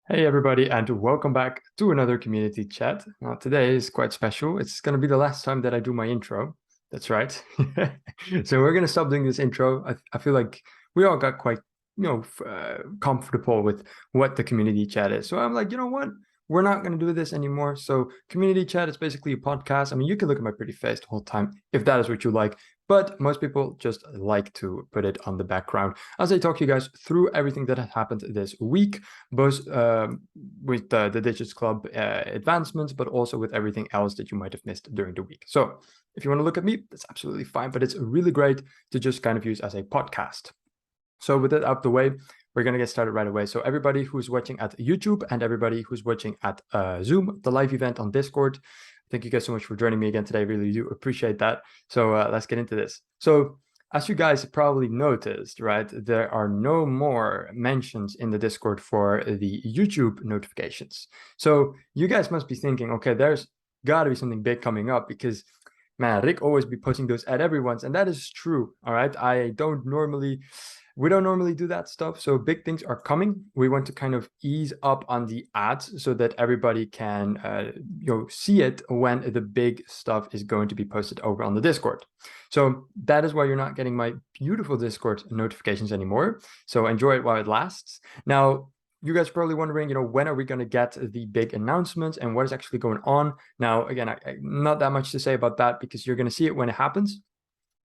Hey everybody, and welcome back to another community chat. Now, today is quite special. It's going to be the last time that I do my intro. That's right. So we're going to stop doing this intro. I feel like we all got quite, comfortable with what the community chat is. So I'm like, you know what? We're not going to do this anymore. So community chat is basically a podcast. I mean, you can look at my pretty face the whole time if that is what you like, but most people just like to put it on the background as I talk you guys through everything that has happened this week, both with the Digits Club advancements, but also with everything else that you might have missed during the week. So if you want to look at me, that's absolutely fine, but it's really great to just kind of use as a podcast. So with that out the way, we're going to get started right away. So everybody who's watching at YouTube and everybody who's watching at Zoom, the live event on Discord, thank you guys so much for joining me again today. I really do appreciate that. So let's get into this. So as you guys probably noticed, right, there are no more mentions in the Discord for the YouTube notifications. So you guys must be thinking, okay, there's got to be something big coming up because, man, Rick always be posting those at everyone's, and that is true. All right, we don't normally do that stuff. So big things are coming. We want to kind of ease up on the ads so that everybody can see it when the big stuff is going to be posted over on the Discord. So that is why you're not getting my beautiful Discord notifications anymore. So enjoy it while it lasts. Now, you guys are probably wondering, when are we going to get the big announcements and what is actually going on? Now, again, not that much to say about that because you're going to see it when it happens.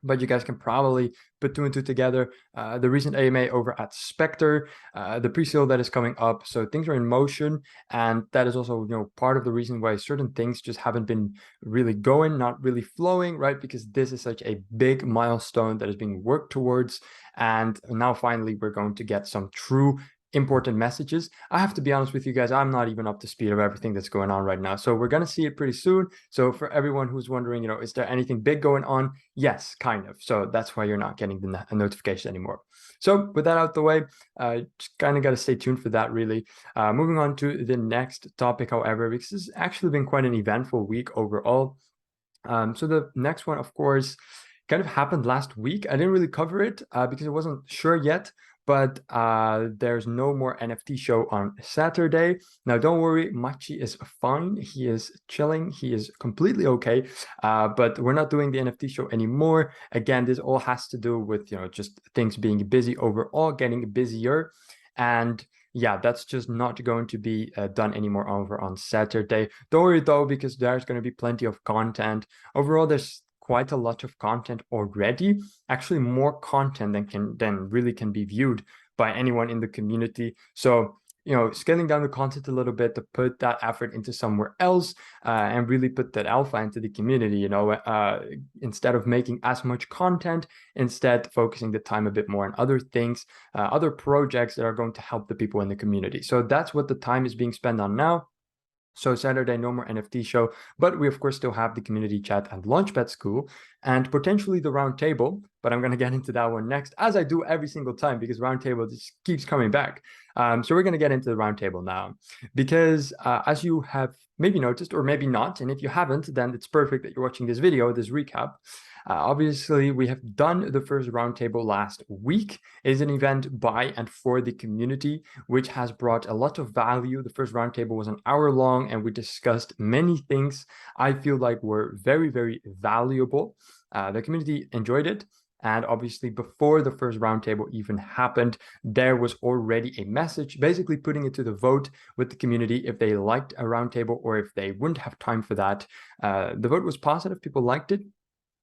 But you guys can probably put two and two together. The recent AMA over at Spectre, the pre-sale that is coming up. So things are in motion. And that is also, part of the reason why certain things just haven't been really going, not really flowing, right? Because this is such a big milestone that is being worked towards. And now finally, we're going to get some true important messages. I have to be honest with you guys, I'm not even up to speed of everything that's going on right now. So we're going to see it pretty soon. So for everyone who's wondering, is there anything big going on? Yes, kind of. So that's why you're not getting the notification anymore. So with that out the way, just kind of got to stay tuned for that, really. Moving on to the next topic, however, because this has actually been quite an eventful week overall. So the next one, of course, kind of happened last week. I didn't really cover it because I wasn't sure yet, but there's no more NFT show on Saturday. Now, don't worry, Machi is fine. He is chilling. He is completely okay, but we're not doing the NFT show anymore. Again, this all has to do with, just things being busy overall, getting busier. And yeah, that's just not going to be done anymore over on Saturday. Don't worry though, because there's going to be plenty of content. Overall, there's quite a lot of content already, actually more content than really can be viewed by anyone in the community. So scaling down the content a little bit to put that effort into somewhere else and really put that alpha into the community, instead of making as much content, instead focusing the time a bit more on other things, other projects that are going to help the people in the community. So that's what the time is being spent on now. So Saturday, no more NFT show, but we of course still have the community chat and Launchpad School and potentially the roundtable, but I'm going to get into that one next, as I do every single time because roundtable just keeps coming back. So we're going to get into the roundtable now because as you have maybe noticed or maybe not, and if you haven't, then it's perfect that you're watching this video, this recap. Obviously, we have done the first roundtable last week. It is an event by and for the community, which has brought a lot of value. The first roundtable was an hour long, and we discussed many things I feel like were very, very valuable. The community enjoyed it. And obviously, before the first roundtable even happened, there was already a message, basically putting it to the vote with the community if they liked a roundtable or if they wouldn't have time for that. The vote was positive. People liked it.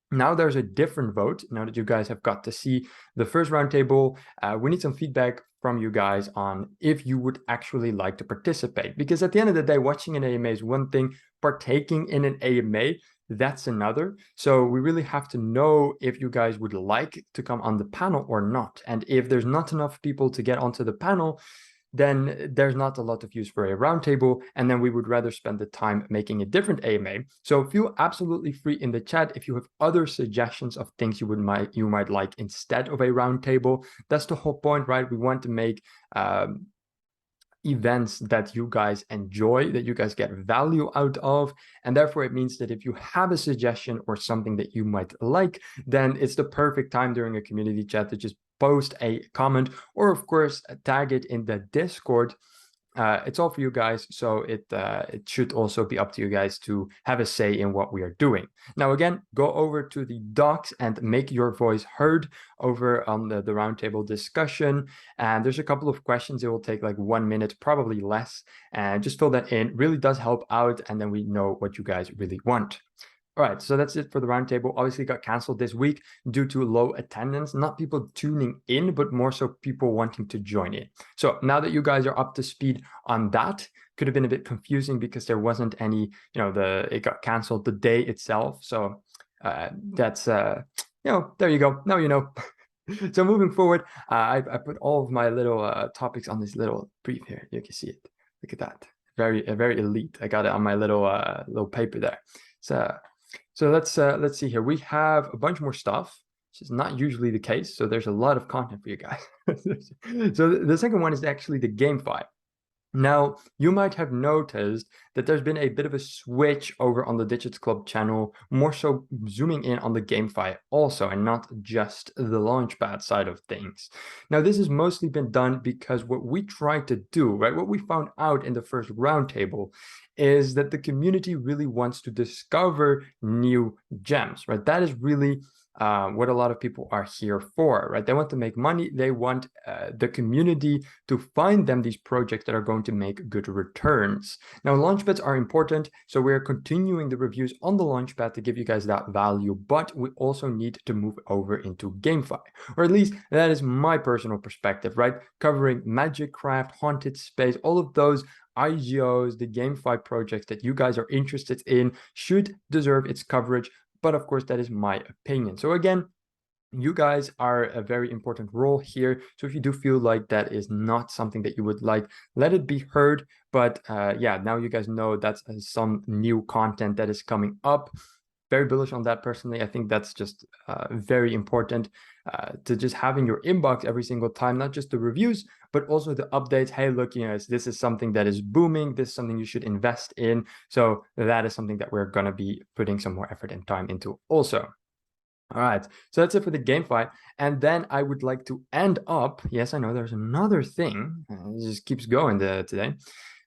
Now there's a different vote. Now that you guys have got to see the first roundtable, we need some feedback from you guys on if you would actually like to participate. Because at the end of the day, watching an AMA is one thing, partaking in an AMA, that's another. So we really have to know if you guys would like to come on the panel or not. And if there's not enough people to get onto the panel, then there's not a lot of use for a roundtable, and then we would rather spend the time making a different AMA. So feel absolutely free in the chat if you have other suggestions of things you might like instead of a roundtable. That's the whole point, right? We want to make events that you guys enjoy, that you guys get value out of. And therefore, it means that if you have a suggestion or something that you might like, then it's the perfect time during a community chat to just post a comment or, of course, tag it in the Discord. it's all for you guys, so it should also be up to you guys to have a say in what we are doing. Now, again, go over to the docs and make your voice heard over on the roundtable discussion. And there's a couple of questions. It will take like 1 minute, probably less, and just fill that in. Really does help out, and then we know what you guys really want. All right, so that's it for the roundtable. Obviously got canceled this week due to low attendance, not people tuning in, but more so people wanting to join in. So now that you guys are up to speed on that, could have been a bit confusing because there wasn't any, it got canceled the day itself. So that's, there you go. Now you know. So moving forward, I put all of my little topics on this little brief here. You can see it. Look at that. Very elite. I got it on my little paper there. So let's see here. We have a bunch more stuff, which is not usually the case. So there's a lot of content for you guys. So the second one is actually the GameFi. Now, you might have noticed that there's been a bit of a switch over on the Digits Club channel, more so zooming in on the GameFi also, and not just the Launchpad side of things. Now, this has mostly been done because what we tried to do, right, what we found out in the first roundtable is that the community really wants to discover new gems, right? That is really what a lot of people are here for, right? They want to make money. They want the community to find them these projects that are going to make good returns. Now, launchpads are important, so we're continuing the reviews on the launchpad to give you guys that value, but we also need to move over into GameFi, or at least that is my personal perspective, right? Covering Magic Craft, Haunted Space, all of those IGOs, the GameFi projects that you guys are interested in should deserve its coverage. But of course, that is my opinion. So again, you guys are a very important role here. So if you do feel like that is not something that you would like, let it be heard. But yeah, now you guys know that's some new content that is coming up. Very bullish on that personally. I think that's just very important to just having your inbox every single time, not just the reviews, but also the updates. Hey, look, this is something that is booming. This is something you should invest in. So that is something that we're going to be putting some more effort and time into also. All right, so that's it for the GameFi. And then I would like to end up, yes, I know there's another thing. It just keeps going today.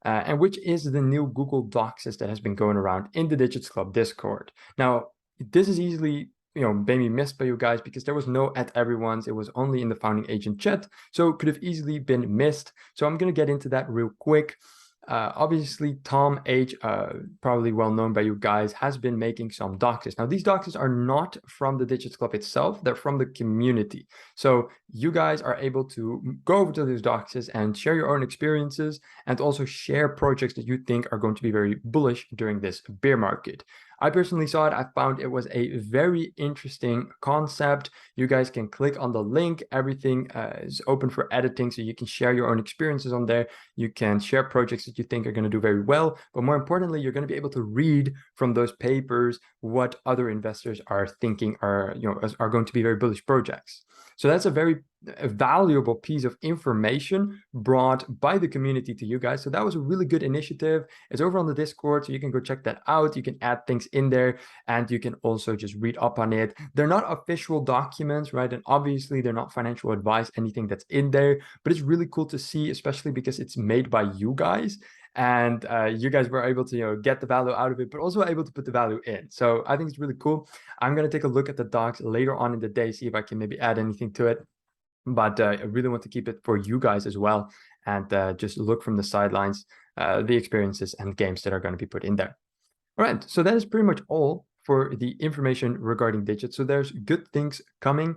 And which is the new Google Docs that has been going around in the Digits Club Discord. Now, this is easily, maybe missed by you guys because there was no at everyone's. It was only in the founding agent chat, so it could have easily been missed. So I'm going to get into that real quick. Obviously, Tom H, probably well known by you guys, has been making some doxes. Now, these doxes are not from the Digits Club itself, they're from the community. So you guys are able to go over to these doxes and share your own experiences and also share projects that you think are going to be very bullish during this bear market. I personally saw it. I found it was a very interesting concept. You guys can click on the link. Everything is open for editing, so you can share your own experiences on there. You can share projects that you think are going to do very well. But more importantly, you're going to be able to read from those papers what other investors are thinking are going to be very bullish projects. So that's a very valuable piece of information brought by the community to you guys. So that was a really good initiative. It's over on the Discord, so you can go check that out. You can add things in there and you can also just read up on it. They're not official documents, right? And obviously they're not financial advice, anything that's in there, but it's really cool to see, especially because it's made by you guys. And you guys were able to get the value out of it, but also able to put the value in. So I think it's really cool. I'm going to take a look at the docs later on in the day, see if I can maybe add anything to it. But I really want to keep it for you guys as well, and just look from the sidelines, the experiences and games that are going to be put in there. All right, so that is pretty much all for the information regarding Digits. So there's good things coming.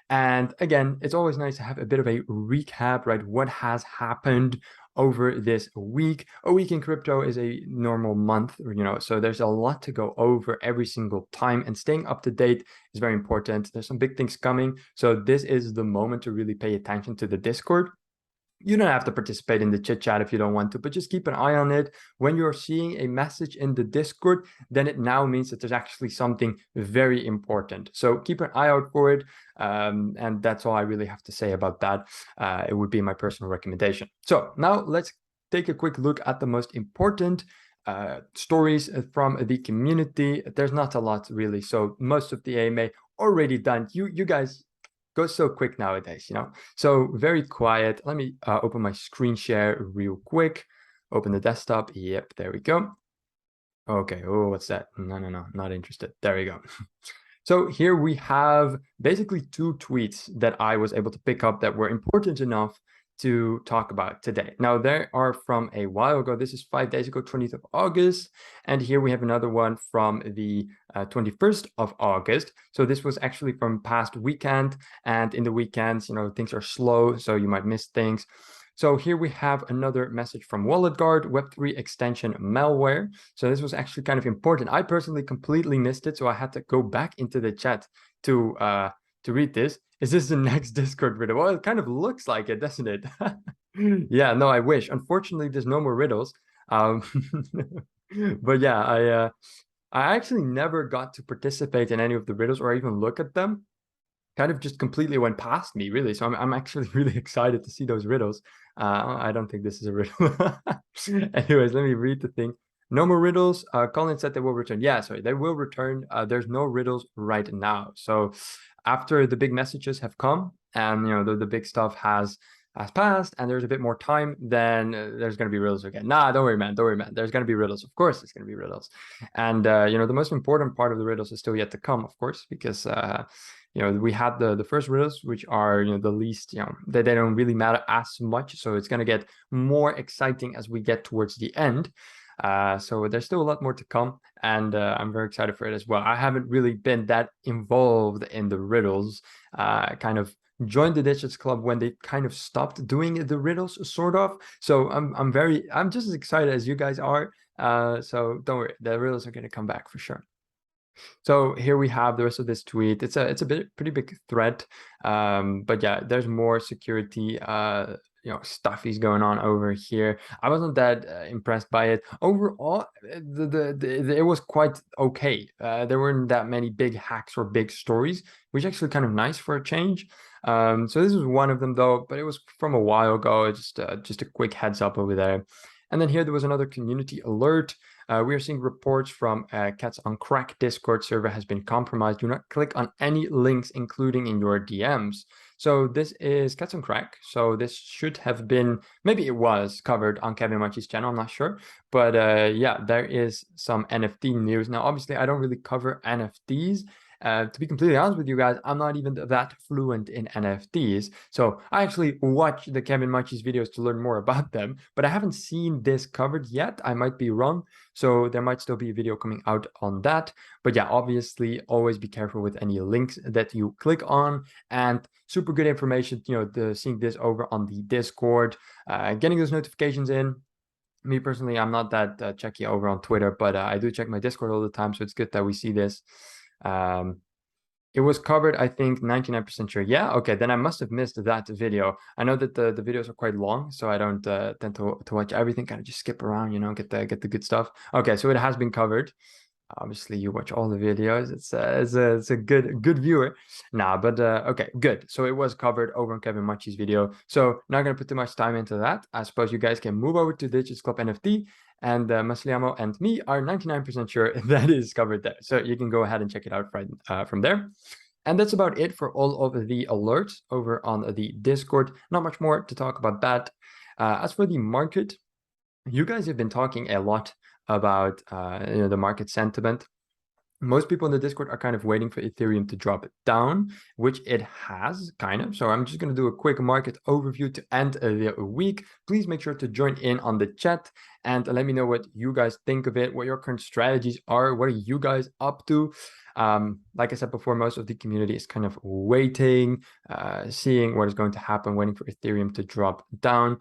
And again, it's always nice to have a bit of a recap, right? What has happened over this week. A week in crypto is a normal month, so there's a lot to go over every single time, and staying up to date is very important. There's some big things coming, so this is the moment to really pay attention to the Discord. You don't have to participate in the chit chat if you don't want to, but just keep an eye on it. When you're seeing a message in the Discord, then it now means that there's actually something very important. So keep an eye out for it. And that's all I really have to say about that. It would be my personal recommendation. So now let's take a quick look at the most important stories from the community. There's not a lot really. So most of the AMA already done. You guys go so quick nowadays, so very quiet. Let me open my screen share real quick. Open the desktop. Yep, there we go. Okay, oh, what's that? No, not interested. There we go. So here we have basically two tweets that I was able to pick up that were important enough to talk about today. Now, they are from a while ago. This is 5 days ago, 20th of August. And here we have another one from the 21st of August. So this was actually from past weekend. And in the weekends, things are slow, so you might miss things. So here we have another message from WalletGuard, Web3 extension malware. So this was actually kind of important. I personally completely missed it, so I had to go back into the chat to read this. Is this the next Discord riddle? Well, it kind of looks like it, doesn't it? Yeah, no, I wish. Unfortunately, there's no more riddles. But yeah, I actually never got to participate in any of the riddles or even look at them. Kind of just completely went past me, really. So I'm actually really excited to see those riddles. I don't think this is a riddle. Anyways, let me read the thing. No more riddles. Colin said they will return. Yeah, sorry, they will return. There's no riddles right now. So after the big messages have come and the big stuff has passed and there's a bit more time, then there's going to be riddles again. Nah, don't worry, man. There's going to be riddles. Of course, there's going to be riddles. And the most important part of the riddles is still yet to come, of course, because we had the first riddles, which are the least, they don't really matter as much. So it's going to get more exciting as we get towards the end. So there's still a lot more to come, and I'm very excited for it as well. I haven't really been that involved in the riddles. Kind of joined the Digits Club when they kind of stopped doing the riddles, sort of. So I'm just as excited as you guys are. So don't worry, the riddles are going to come back for sure. So here we have the rest of this tweet. It's a pretty big thread, but yeah, there's more security stuff is going on over here. I wasn't that impressed by it overall. It was quite okay. There weren't that many big hacks or big stories, which is actually kind of nice for a change. So this was one of them though, but it was from a while ago. Just a quick heads up over there. And then here there was another community alert. We are seeing reports from Cats on Crack Discord server has been compromised. Do not click on any links, including in your DMs. So this is Cats on Crack. So this should have been, maybe it was covered on Kevin Munchie's channel, I'm not sure. But yeah, there is some NFT news. Now, obviously, I don't really cover NFTs. To be completely honest with you guys, I'm not even that fluent in NFTs. So I actually watch the Kevin Munchie's videos to learn more about them, but I haven't seen this covered yet. I might be wrong. So there might still be a video coming out on that. But yeah, obviously, always be careful with any links that you click on, and super good information, seeing this over on the Discord, getting those notifications in. Me personally, I'm not that checky over on Twitter, but I do check my Discord all the time. So it's good that we see this. It was covered, I think, 99% sure. Yeah, okay, then I must have missed that video. I know that the videos are quite long, so I don't tend to watch everything, kind of just skip around, get the good stuff. Okay, so it has been covered. Obviously, you watch all the videos. It's a good viewer. Nah, but okay, good. So it was covered over on Kevin Munchie's video. So not gonna put too much time into that. I suppose you guys can move over to Digits Club NFT, and Masliamo and me are 99% sure that is covered there. So you can go ahead and check it out right from there. And that's about it for all of the alerts over on the Discord. Not much more to talk about that. As for the market, you guys have been talking a lot about the market sentiment. Most people in the Discord are kind of waiting for Ethereum to drop it down, which it has kind of. So I'm just going to do a quick market overview to end the week. Please make sure to join in on the chat and let me know what you guys think of it, what your current strategies are, what are you guys up to. Like I said before, most of the community is kind of waiting, seeing what is going to happen, waiting for Ethereum to drop down.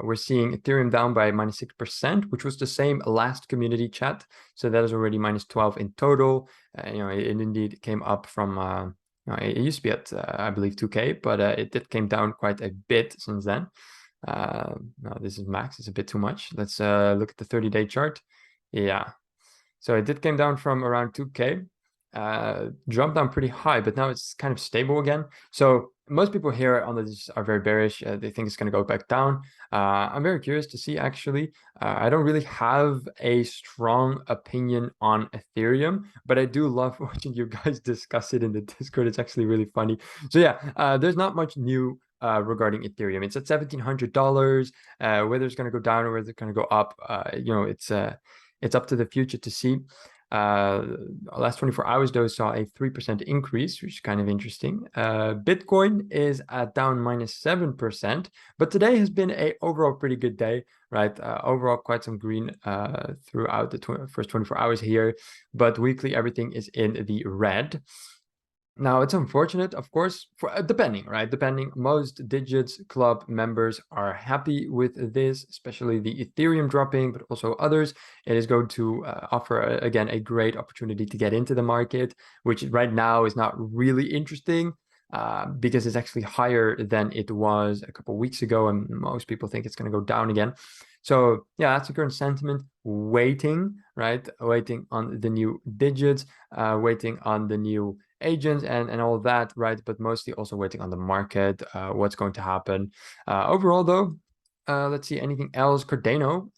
We're seeing Ethereum down by -6%, which was the same last community chat. So that is already -12 in total. It indeed came up from, it used to be at, I believe, 2K, but it came down quite a bit since then. No, this is max. It's a bit too much. Let's look at the 30-day chart. Yeah. So it did came down from around 2K. Dropped down pretty high, but now it's kind of stable again. So most people here on this are very bearish. They think it's going to go back down. I'm very curious to see, actually. I don't really have a strong opinion on Ethereum, but I do love watching you guys discuss it in the Discord. It's actually really funny. So yeah, there's not much new regarding Ethereum. It's at $1,700. Whether it's going to go down or whether it's going to go up, it's up to the future to see. Last 24 hours though saw a 3% increase, which is kind of interesting. Bitcoin is at down -7%, but today has been a overall pretty good day, right? Overall quite some green throughout the first 24 hours here, but weekly everything is in the red. Now, it's unfortunate, of course, for depending, right? Depending, most Digits Club members are happy with this, especially the Ethereum dropping, but also others. It is going to offer, again, a great opportunity to get into the market, which right now is not really interesting because it's actually higher than it was a couple of weeks ago, and most people think it's going to go down again. So yeah, that's the current sentiment. Waiting, right? Waiting on the new digits, waiting on the new agents and all of that, right? But mostly also waiting on the market, what's going to happen. Overall, though, let's see, anything else? Cardano,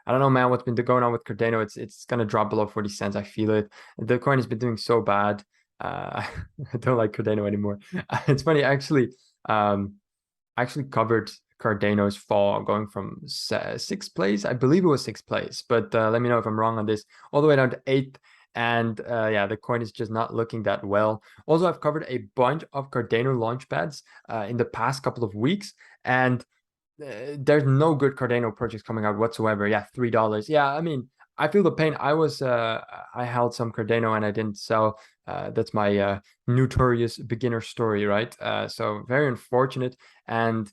I don't know, man, what's been going on with Cardano. It's gonna drop below 40 cents. I feel it. The coin has been doing so bad. I don't like Cardano anymore. It's funny, actually. I actually covered Cardano's fall going from sixth place. I believe it was sixth place, but let me know if I'm wrong on this. All the way down to eighth. And yeah, the coin is just not looking that well. Also, I've covered a bunch of Cardano launchpads in the past couple of weeks, and there's no good Cardano projects coming out whatsoever. Yeah, $3. Yeah, I mean, I feel the pain. I held some Cardano and I didn't sell. That's my notorious beginner story, right? So very unfortunate. And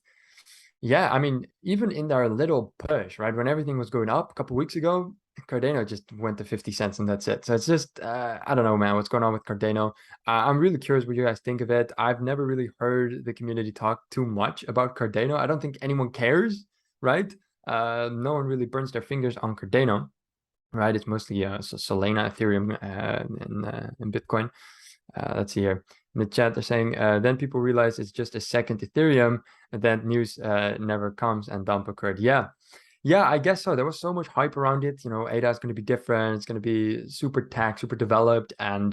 yeah, I mean, even in their little push, right, when everything was going up a couple weeks ago, Cardano just went to 50 cents and that's it. So it's just, I don't know, man, what's going on with Cardano. I'm really curious what you guys think of it. I've never really heard the community talk too much about Cardano. I don't think anyone cares, right? No one really burns their fingers on Cardano, right? It's mostly Solana, Ethereum, and Bitcoin. Let's see here. In the chat, they're saying, then people realize it's just a second Ethereum, and then news never comes and dump occurred. Yeah. Yeah, I guess so. There was so much hype around it. You know, ADA is going to be different. It's going to be super tech, super developed, and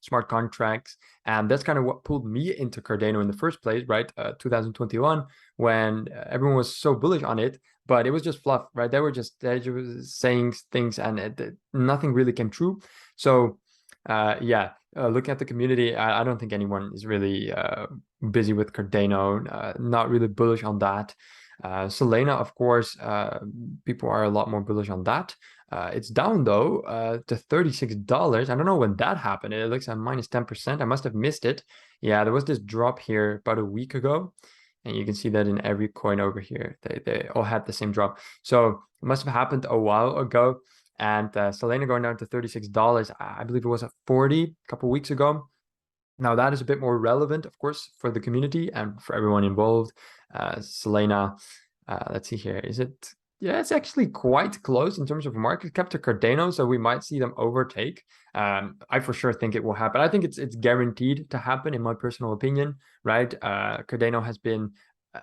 smart contracts. And that's kind of what pulled me into Cardano in the first place, right? 2021, when everyone was so bullish on it, but it was just fluff, right? They were just saying things, and nothing really came true. So, yeah, looking at the community, I don't think anyone is really busy with Cardano. Not really bullish on that. Solana, of course, people are a lot more bullish on that. It's down though to $36. I don't know when that happened. It looks at -10%. I must have missed it. Yeah, there was this drop here about a week ago, and you can see that in every coin over here. They all had the same drop. So it must have happened a while ago. And Solana going down to $36. I believe it was at 40 a couple weeks ago. Now that is a bit more relevant, of course, for the community and for everyone involved. Solana, let's see here. Is it? Yeah, it's actually quite close in terms of market cap to Cardano, so we might see them overtake. I for sure think it will happen. I think it's guaranteed to happen, in my personal opinion, right? Cardano has been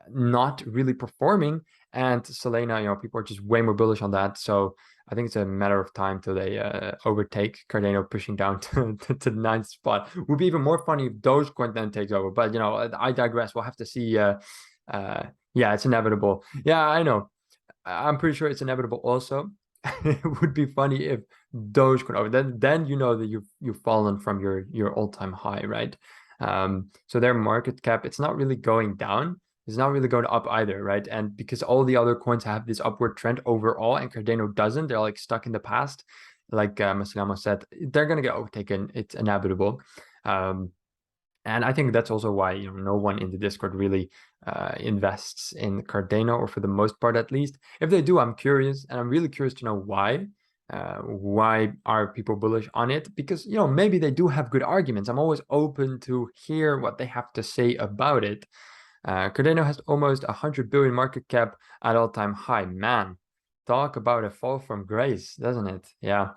not really performing, and Solana, you know, people are just way more bullish on that. So I think it's a matter of time till they overtake Cardano, pushing down to the ninth spot. Would be even more funny if Dogecoin then takes over. But you know, I digress. We'll have to see. Yeah, it's inevitable. Yeah, I know. I'm pretty sure it's inevitable. Also, it would be funny if Dogecoin over. Then you know that you've fallen from your all-time high, right? So their market cap, it's not really going down. It's not really going up either, right? And because all the other coins have this upward trend overall and Cardano doesn't, they're like stuck in the past. Like Masilamo said, they're going to get overtaken. It's inevitable. And I think that's also why, you know, no one in the Discord really invests in Cardano, or for the most part at least. If they do, I'm curious, and I'm really curious to know why. Why are people bullish on it? Because, you know, maybe they do have good arguments. I'm always open to hear what they have to say about it. Cardano has almost 100 billion market cap at all-time high. Man, talk about a fall from grace, doesn't it? Yeah.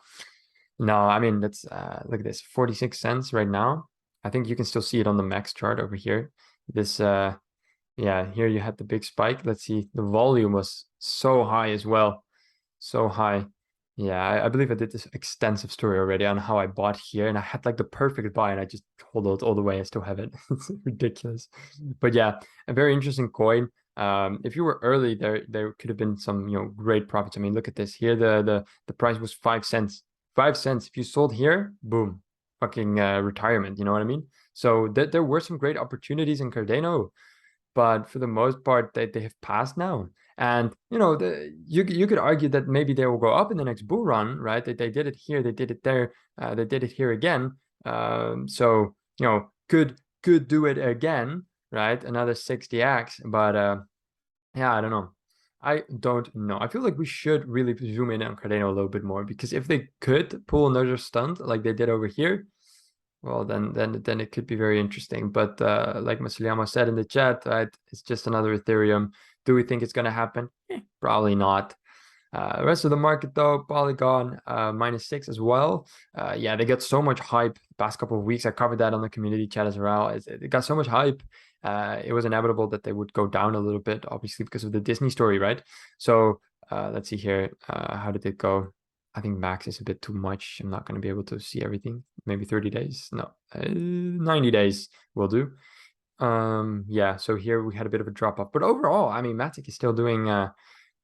No, I mean, let's look at this, 46 cents right now. I think you can still see it on the max chart over here. This, yeah, here you had the big spike. Let's see, the volume was so high as well. So high. Yeah, I believe I did this extensive story already on how I bought here, and I had like the perfect buy, and I just hold it all the way. I still have it. It's ridiculous. But yeah, a very interesting coin. If you were early, there could have been some, great profits. I mean, look at this here. The price was 5 cents. 5 cents. If you sold here, boom, fucking retirement. You know what I mean? So there were some great opportunities in Cardano, but for the most part, they have passed now. And you could argue that maybe they will go up in the next bull run, right? They did it here, they did it there, they did it here again. So could do it again, right? Another 60x, but yeah, I don't know. I don't know. I feel like we should really zoom in on Cardano a little bit more, because if they could pull another stunt like they did over here, well, then it could be very interesting. But like Masuyama said in the chat, right, it's just another Ethereum. Do we think it's going to happen? Probably not. The rest of the market, though, Polygon -6 as well. Yeah, they got so much hype the past couple of weeks. I covered that on the community chat as well. It got so much hype. It was inevitable that they would go down a little bit, obviously, because of the Disney story, right? So let's see here. How did it go? I think max is a bit too much. I'm not going to be able to see everything. Maybe 30 days. No, 90 days will do. Yeah, so here we had a bit of a drop off, but overall, I mean, Matic is still doing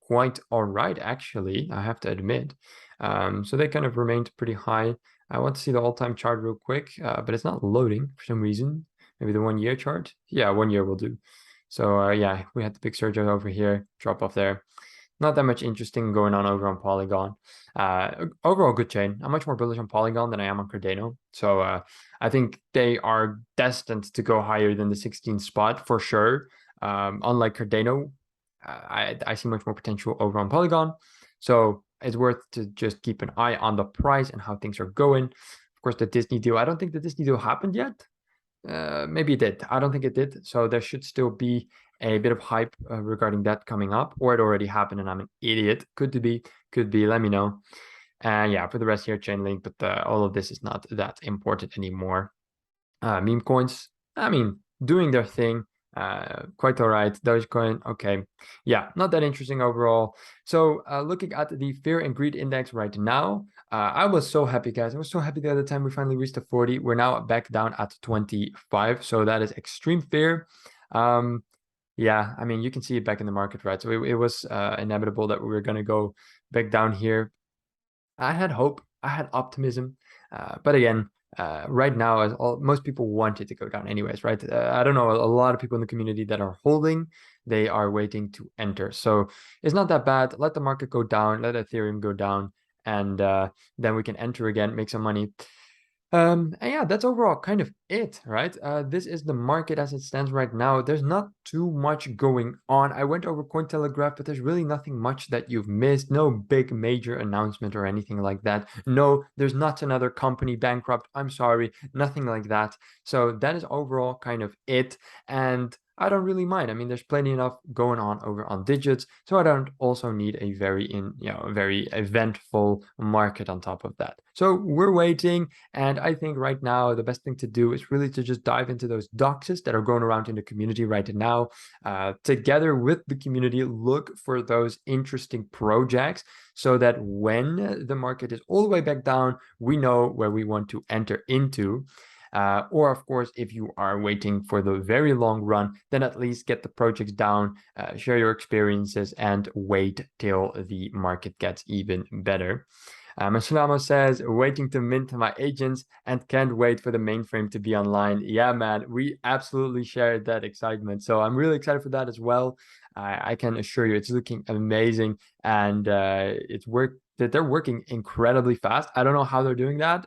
quite all right, actually, I have to admit. So they kind of remained pretty high. I want to see the all-time chart real quick, but it's not loading for some reason. Maybe the 1 year chart. Yeah, 1 year will do. So yeah, we had the big surge over here, drop off there. Not that much interesting going on over on Polygon. Overall, good chain. I'm much more bullish on Polygon than I am on Cardano. So I think they are destined to go higher than the 16th spot for sure. Unlike Cardano, I see much more potential over on Polygon. So it's worth to just keep an eye on the price and how things are going. Of course, the Disney deal, I don't think the Disney deal happened yet. Maybe it did. I don't think it did. So there should still be a bit of hype regarding that coming up, or it already happened and I'm an idiot. Could be. Let me know. And yeah, for the rest here, Chainlink, but all of this is not that important anymore. Meme coins, I mean, doing their thing. Quite all right. Dogecoin, okay. Yeah, not that interesting overall. So looking at the fear and greed index right now, I was so happy, guys. I was so happy the other time we finally reached the 40. We're now back down at 25. So that is extreme fear. Yeah, I mean, you can see it back in the market, right? So it was inevitable that we were going to go back down here. I had hope, I had optimism, but again, right now, as most people want it to go down anyways, right? I don't know, a lot of people in the community that are holding, they are waiting to enter. So it's not that bad. Let the market go down, let Ethereum go down, and then we can enter again, make some money. And yeah, that's overall kind of it, right? This is the market as it stands right now. There's not too much going on. I went over Cointelegraph, but there's really nothing much that you've missed. No big major announcement or anything like that. No, there's not another company bankrupt. I'm sorry, nothing like that. So that is overall kind of it. And I don't really mind. I mean, there's plenty enough going on over on digits, so I don't also need a very very eventful market on top of that. So we're waiting, and I think right now the best thing to do is really to just dive into those doxes that are going around in the community right now. Together with the community, look for those interesting projects so that when the market is all the way back down, we know where we want to enter into. Or of course, if you are waiting for the very long run, then at least get the projects down, share your experiences, and wait till the market gets even better. Masulama says, waiting to mint my agents and can't wait for the mainframe to be online. Yeah, man, we absolutely share that excitement. So I'm really excited for that as well. I can assure you it's looking amazing, and they're working incredibly fast. I don't know how they're doing that,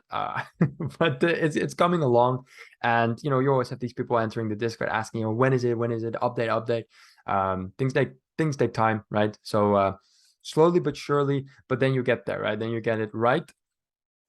but it's coming along. And you always have these people answering the Discord asking, when is it? Update. Things take time, right? So slowly but surely, but then you get there, right? Then you get it right.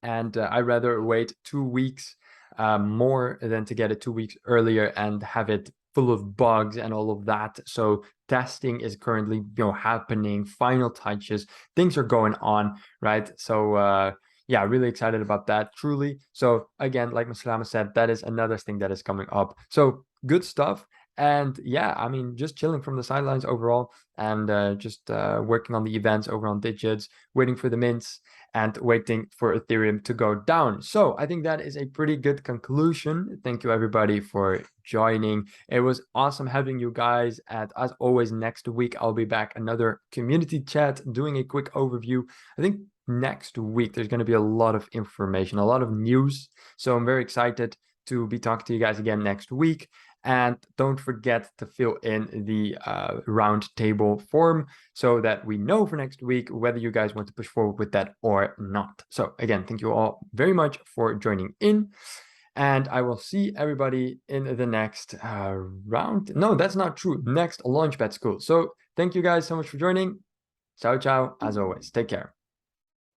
And I'd rather wait 2 weeks more than to get it 2 weeks earlier and have it full of bugs and all of that. So testing is currently happening, final touches, things are going on, right? So yeah, really excited about that, truly. So again, like Maslama said, that is another thing that is coming up. So good stuff. And yeah, I mean, just chilling from the sidelines overall, and just working on the events over on Digits, waiting for the mints, and waiting for Ethereum to go down. So I think that is a pretty good conclusion. Thank you everybody for joining. It was awesome having you guys. And as always, next week I'll be back, another community chat, doing a quick overview. I think next week there's going to be a lot of information, a lot of news. So I'm very excited to be talking to you guys again next week. And don't forget to fill in the round table form so that we know for next week whether you guys want to push forward with that or not. So again, thank you all very much for joining in. And I will see everybody in the next round. No, that's not true. Next Launchpad School. So thank you guys so much for joining. Ciao, ciao. As always, take care.